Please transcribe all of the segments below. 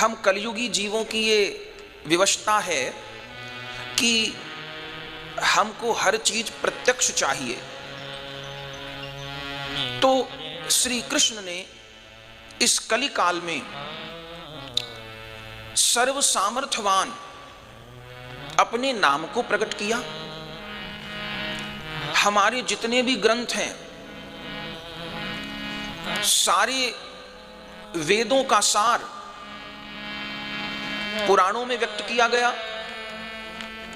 हम कलयुगी जीवों की ये विवशता है कि हमको हर चीज प्रत्यक्ष चाहिए। तो श्री कृष्ण ने इस कली काल में सर्व सामर्थ्यवान अपने नाम को प्रकट किया। हमारे जितने भी ग्रंथ हैं सारे वेदों का सार पुराणों में व्यक्त किया गया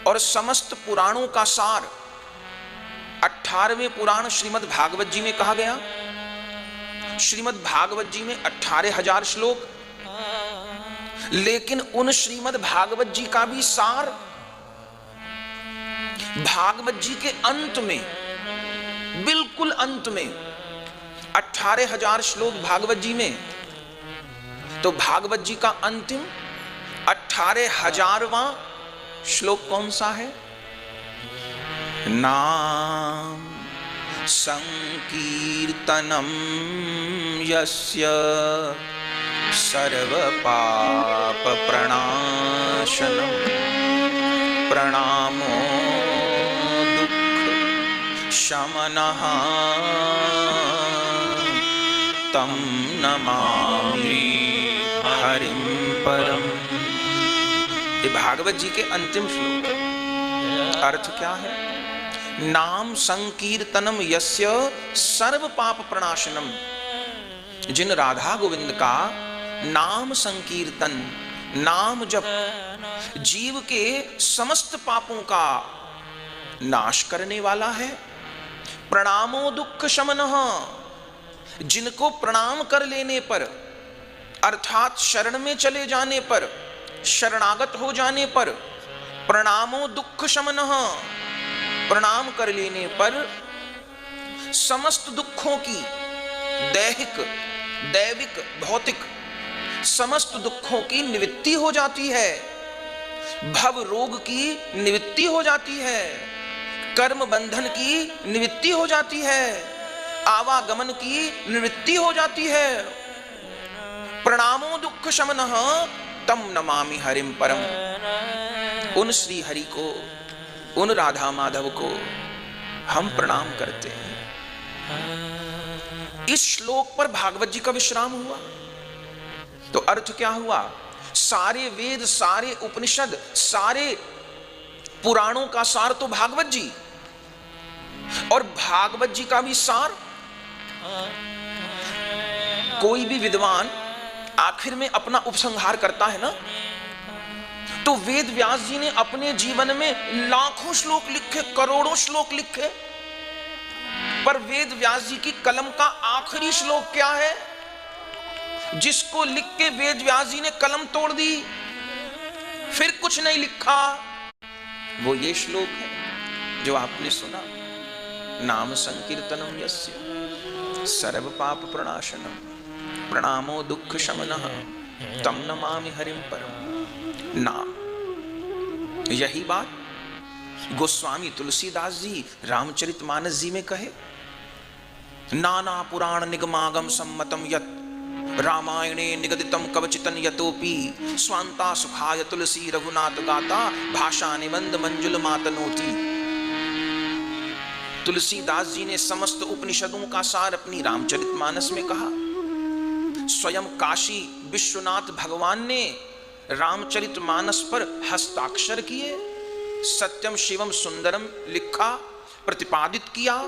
और समस्त पुराणों का सार 18वें पुराण श्रीमद् भागवत जी में कहा गया। श्रीमद् भागवत जी में 18,000 श्लोक, लेकिन उन श्रीमद् भागवत जी का भी सार भागवत जी के अंत में, बिल्कुल अंत में 18,000 श्लोक भागवत जी में, तो भागवत जी का अंतिम 18,000वां श्लोक कौन सा है? नाम संकीर्तनम यस्य सर्व पाप प्रणाशनम प्रणामो दुख शमनः तम नमामि हरिं परम। ये भागवत जी के अंतिम श्लोक। अर्थ क्या है? नाम संकीर्तनम यस्य सर्व पाप प्रणाशनम। जिन राधा गोविंद का नाम संकीर्तन, नाम जप जीव के समस्त पापों का नाश करने वाला है। प्रणामो दुख शमनः, जिनको प्रणाम कर लेने पर अर्थात शरण में चले जाने पर, शरणागत हो जाने पर, प्रणामो दुख शमनः, प्रणाम कर लेने पर समस्त दुखों की, दैहिक, दैविक, भौतिक समस्त दुखों की निवृत्ति हो जाती है। भव रोग की निवृत्ति हो जाती है, कर्म बंधन की निवृत्ति हो जाती है, आवागमन की निवृत्ति हो जाती है। प्रणामो दुख शमनः तम नमामि हरिं परम। उन श्री हरि को, उन राधा माधव को हम प्रणाम करते हैं। इस श्लोक पर भागवत जी का विश्राम हुआ। तो अर्थ क्या हुआ? सारे वेद, सारे उपनिषद, सारे पुराणों का सार तो भागवत जी, और भागवत जी का भी सार। कोई भी विद्वान आखिर में अपना उपसंहार करता है ना, तो वेद व्यास जी ने अपने जीवन में लाखों श्लोक लिखे, करोड़ों श्लोक लिखे, पर वेद व्यास जी की कलम का आखिरी श्लोक क्या है जिसको लिख के वेद व्यास जी ने कलम तोड़ दी, फिर कुछ नहीं लिखा? वो ये श्लोक है जो आपने सुना। नाम संकीर्तनम यस्य सर्व पाप प्रणाशनम प्रणामो दुख शमनः तम नमामि हरिं परम। नाम, यही बात गोस्वामी तुलसीदास जी रामचरितमानस जी में कहे। नाना पुराण निगमागम सम्मतम यत् रामायणे निगदितम कवचितन यतोपि स्वांता सुखाय तुलसी रघुनाथ गाता भाषा निबंध मंजुल मातनोति। तुलसीदास जी ने समस्त उपनिषदों का सार अपनी रामचरितमानस में कहा। स्वयं काशी विश्वनाथ भगवान ने रामचरितमानस पर हस्ताक्षर किए, सत्यम शिवम सुंदरम लिखा, प्रतिपादित किया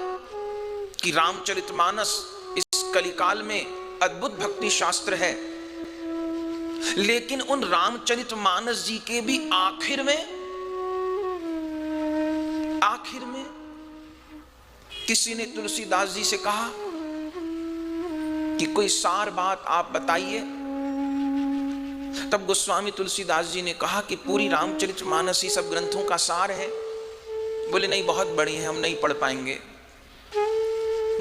कि रामचरितमानस इस कलिकाल में अद्भुत भक्ति शास्त्र है। लेकिन उन रामचरितमानस जी के भी आखिर में किसी ने तुलसीदास जी से कहा कि कोई सार बात आप बताइए। तब गोस्वामी तुलसीदास जी ने कहा कि पूरी रामचरितमानस ही सब ग्रंथों का सार है। बोले नहीं, बहुत बड़ी है, हम नहीं पढ़ पाएंगे।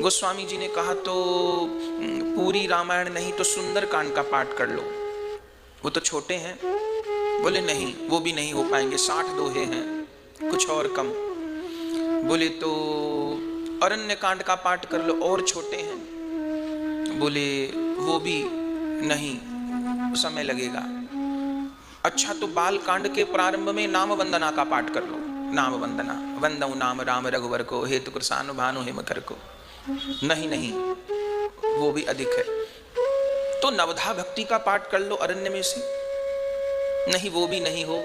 गोस्वामी जी ने कहा तो पूरी रामायण नहीं तो सुंदरकांड का पाठ कर लो, वो तो छोटे हैं। बोले नहीं, वो भी नहीं हो पाएंगे, 60 दोहे हैं, कुछ और कम। बोले तो अरण्यकांड का पाठ कर लो, और छोटे हैं। बोले वो भी नहीं, समय लगेगा। अच्छा, तो बाल कांड के प्रारंभ में नाम वंदना का पाठ कर लो। नाम वंदना, वंदऊ नाम राम रघुवर को, हेतु कृषानु भानु हिमकर को। नहीं नहीं, वो भी अधिक है। तो नवधा भक्ति का पाठ कर लो अरण्य में से। नहीं, वो भी नहीं हो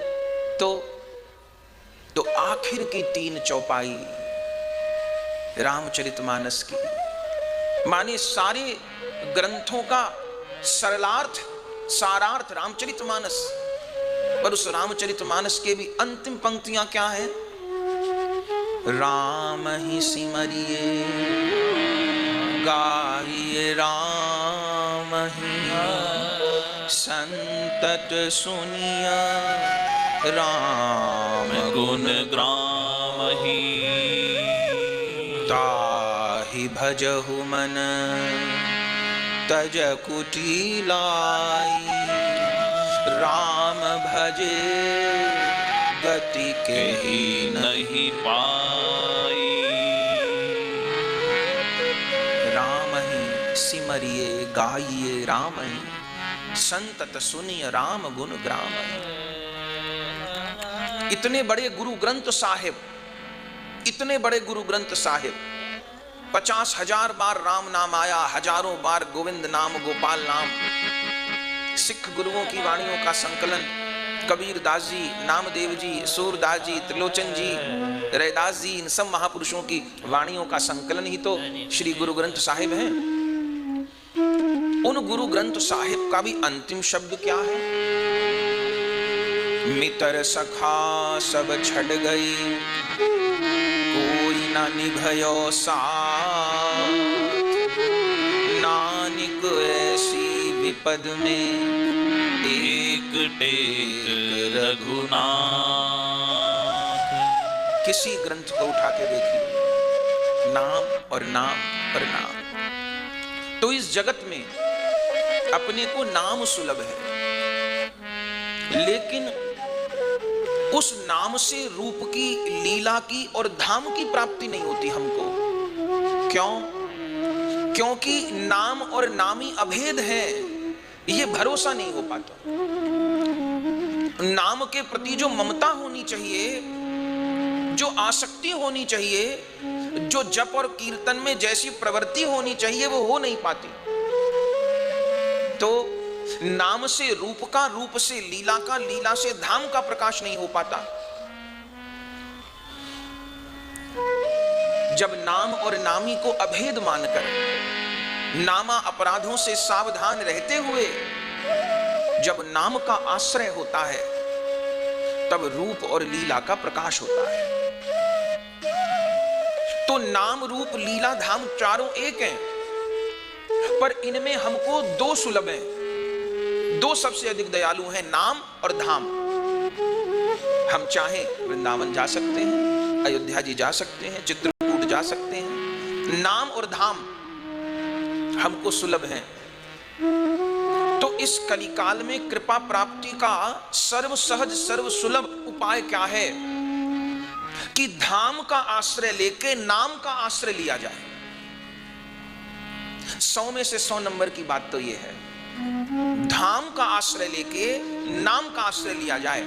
तो आखिर की 3 चौपाई रामचरितमानस की, माने सारे ग्रंथों का सरलार्थ सारार्थ रामचरितमानस। और उस रामचरितमानस के भी अंतिम पंक्तियां क्या है? राम ही सिमरिए गाइए, राम ही संतत सुनिया, राम गुण ग्राम ही ताहि भजहु मन तज कुटी लाई, राम भजे गति के ही नहीं पाई। राम ही सिमरिए गाइए, राम ही संतत सुनिए, राम गुण ग्राम ही। इतने बड़े गुरु ग्रंथ साहिब, इतने बड़े गुरु ग्रंथ साहिब, 50,000 बार राम नाम आया, हजारों बार गोविंद नाम, गोपाल नाम। सिख गुरुओं की वाणियों का संकलन कबीर दास जी, नामदेव जी, सूरदास जी, त्रिलोचन जी, रैदास जी, इन सब महापुरुषों की वाणियों का संकलन ही तो श्री गुरु ग्रंथ साहिब है। उन गुरु ग्रंथ साहिब का भी अंतिम शब्द क्या है? मितर सखा सब छड़ गई, कोई ना निभयो साथ, नानक ऐसी विपद में एक टेक रघुनाथ। किसी ग्रंथ को उठा के देखिए, नाम और नाम और नाम। तो इस जगत में अपने को नाम सुलभ है, लेकिन उस नाम से रूप की, लीला की और धाम की प्राप्ति नहीं होती हमको। क्यों? क्योंकि नाम और नामी अभेद है, ये भरोसा नहीं हो पाता। नाम के प्रति जो ममता होनी चाहिए, जो आसक्ति होनी चाहिए, जो जप और कीर्तन में जैसी प्रवृत्ति होनी चाहिए, वो हो नहीं पाती। तो नाम से रूप का, रूप से लीला का, लीला से धाम का प्रकाश नहीं हो पाता। जब नाम और नामी को अभेद मानकर, नामा अपराधों से सावधान रहते हुए जब नाम का आश्रय होता है, तब रूप और लीला का प्रकाश होता है। तो नाम, रूप, लीला, धाम चारों एक हैं, पर इनमें हमको 2 सुलभ हैं, 2 सबसे अधिक दयालु हैं, नाम और धाम। हम चाहें वृंदावन जा सकते हैं, अयोध्या जी जा सकते हैं, चित्रकूट जा सकते हैं। नाम और धाम हमको सुलभ हैं। तो इस कलिकाल में कृपा प्राप्ति का सर्व सहज, सर्व सुलभ उपाय क्या है? कि धाम का आश्रय लेके नाम का आश्रय लिया जाए। 100 में से 100 नंबर की बात तो यह है, धाम का आश्रय लेके नाम का आश्रय लिया जाए।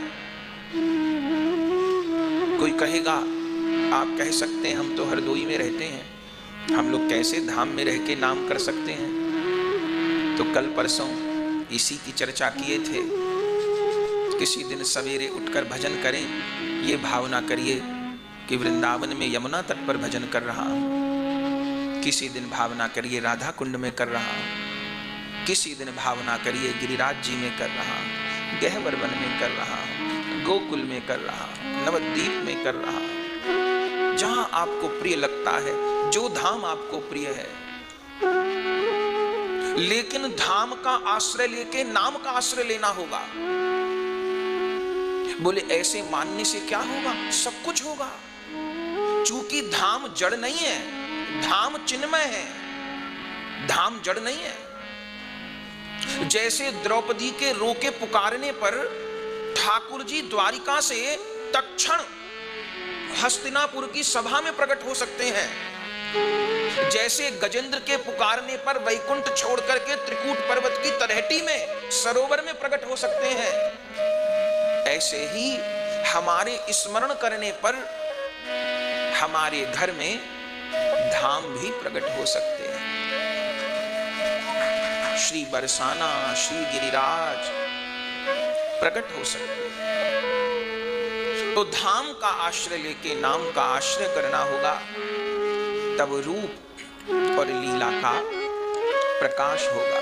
कोई कहेगा, आप कह सकते हैं हम तो हरदोई में रहते हैं, हम लोग कैसे धाम में रह के नाम कर सकते हैं? तो कल परसों इसी की चर्चा किए थे। किसी दिन सवेरे उठकर भजन करें, ये भावना करिए कि वृंदावन में यमुना तट पर भजन कर रहा हूं। किसी दिन भावना करिए राधा कुंड में कर रहा हूं। किसी दिन भावना करिए गिरिराज जी में कर रहा हूं, गहवर वन में कर रहा हूं, गोकुल में कर रहा हूं, नवद्वीप में कर रहा हूं। जहां आपको प्रिय लगता है, जो धाम आपको प्रिय है, लेकिन धाम का आश्रय लेके नाम का आश्रय लेना होगा। बोले ऐसे मानने से क्या होगा? सब कुछ होगा। चूंकि धाम जड़ नहीं है, धाम चिन्मय है, धाम जड़ नहीं है। जैसे द्रौपदी के रोके पुकारने पर ठाकुर जी द्वारिका से तत्क्षण हस्तिनापुर की सभा में प्रकट हो सकते हैं, जैसे गजेंद्र के पुकारने पर वैकुंठ छोड़ करके त्रिकूट पर्वत की तलहटी में, सरोवर में प्रकट हो सकते हैं, ऐसे ही हमारे स्मरण करने पर हमारे घर में धाम भी प्रकट हो सकते हैं। श्री बरसाना, श्री गिरिराज प्रकट हो सकते हैं। तो धाम का आश्रय लेके नाम का आश्रय करना होगा, तब रूप और लीला का प्रकाश होगा।